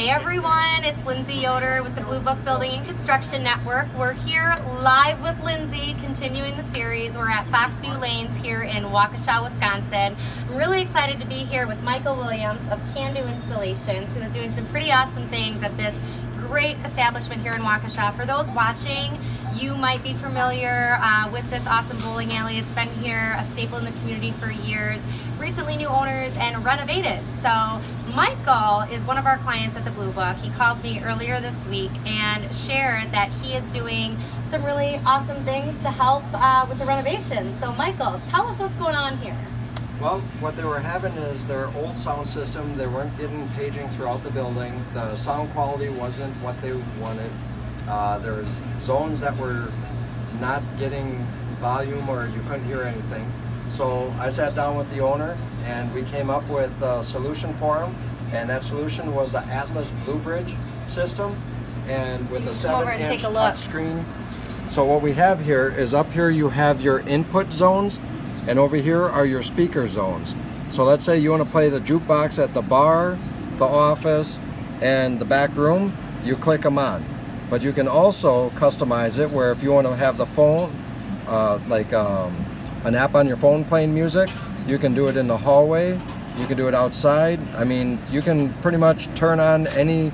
Hey everyone, it's Lindsey Yoder with the Blue Book Building and Construction Network. We're here live with Lindsey, continuing the series. We're at Foxview Lanes here in Waukesha, Wisconsin. I'm really excited to be here with Michael Williams of Kandu Installations, who is doing some pretty awesome things at this great establishment here in Waukesha. For those watching, you might be familiar with this awesome bowling alley. It's been here, a staple in the community for years. Recently new owners and renovated. So Michael is one of our clients at the Blue Book. He called me earlier this week and shared that he is doing some really awesome things to help with the renovation. So Michael, tell us what's going on here. Well, what they were having is their old sound system. They weren't getting paging throughout the building. The sound quality wasn't what they wanted. There's zones that were not getting volume or you couldn't hear anything. So I sat down with the owner and we came up with a solution for him. And that solution was the Atlas Blue Bridge system and with a 7-inch touch screen. So what we have here is up here you have your input zones and over here are your speaker zones. So let's say you want to play the jukebox at the bar, the office, and the back room, you click them on. But you can also customize it where if you want to have the phone, an app on your phone playing music, you can do it in the hallway, you can do it outside. I mean, you can pretty much turn on any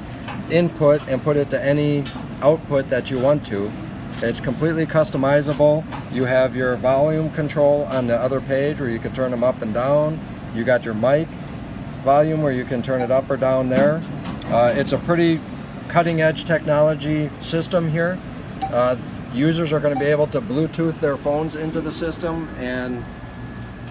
input and put it to any output that you want to. It's completely customizable. You have your volume control on the other page where you can turn them up and down. You got your mic volume where you can turn it up or down there. It's a pretty cutting edge technology system here. Users are going to be able to Bluetooth their phones into the system and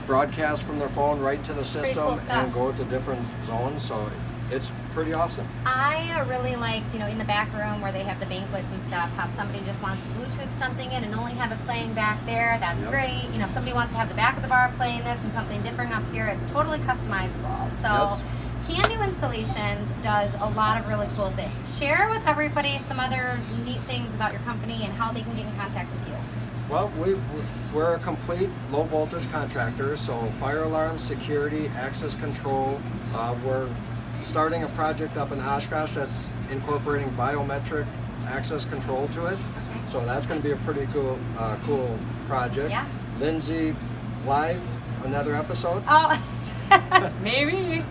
broadcast from their phone right to the system and go to different zones. So it's pretty awesome. I really liked, in the back room where they have the banquets and stuff, how somebody just wants to Bluetooth something in and only have it playing back there. That's great. If somebody wants to have the back of the bar playing this and something different up here, it's totally customizable. So Kandu Installations does a lot of really cool things. Share with everybody some other neat things about your company and how they can get in contact with you. Well, we're a complete low voltage contractor, so fire alarm, security, access control. We're starting a project up in Oshkosh that's incorporating biometric access control to it. So that's going to be a pretty cool project. Yeah. Lindsey live, another episode. Oh, maybe.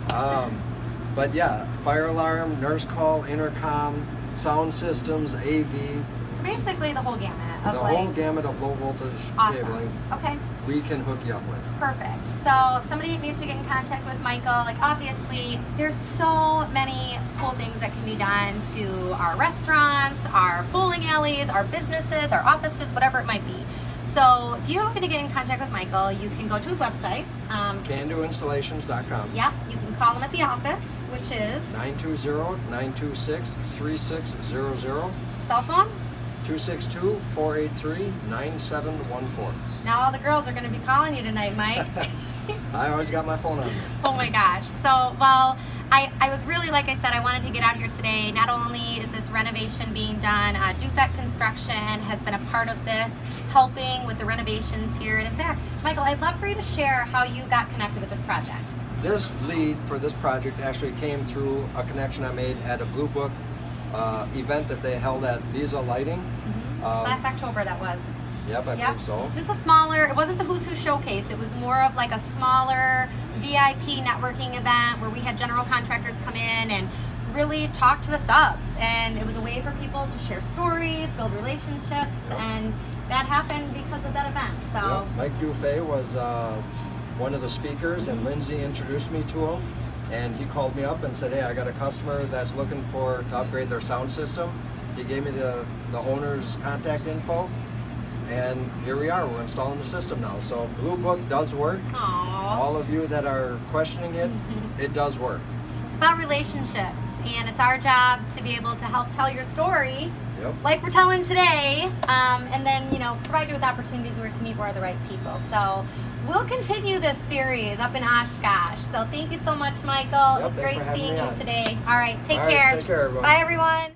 But yeah, fire alarm, nurse call, intercom, sound systems, AV. So basically the whole gamut of the whole gamut of low voltage cabling. Okay. We can hook you up with. Perfect. So if somebody needs to get in contact with Michael, obviously there's so many cool things that can be done to our restaurants, our bowling alleys, our businesses, our offices, whatever it might be. So if you're going to get in contact with Michael, you can go to his website. KanduInstallations.com. Yeah, you can call him at the office, which is 920-926-3600. Cell phone? 262-483-9714. Now all the girls are going to be calling you tonight, Mike. I always got my phone on me. Oh my gosh. So, well, I was really, like I said, I wanted to get out here today. Not only is this renovation being done, Dufek Construction has been a part of this, helping with the renovations here. And in fact, Michael, I'd love for you to share how you got connected with this project. This lead for this project actually came through a connection I made at a Blue Book event that they held at Visa Lighting. Last October that was. Yep, I believe so. This was a smaller, it wasn't the Who's Who Showcase, it was more of like a smaller VIP networking event where we had general contractors come in and really talk to the subs. And it was a way for people to share stories, build relationships, and that happened because of that event. So Mike Dufay was one of the speakers and Lindsey introduced me to him. And he called me up and said, hey, I got a customer that's looking to upgrade their sound system. He gave me the owner's contact info. And here we are, we're installing the system now. So Blue Book does work. Aww. All of you that are questioning it, it does work. It's about relationships, and it's our job to be able to help tell your story, like we're telling today, and then, provide you with opportunities where you can meet more of the right people. So we'll continue this series up in Oshkosh. So thank you so much, Michael. It was great seeing you today. All right, take care. Take care, everyone. Bye, everyone.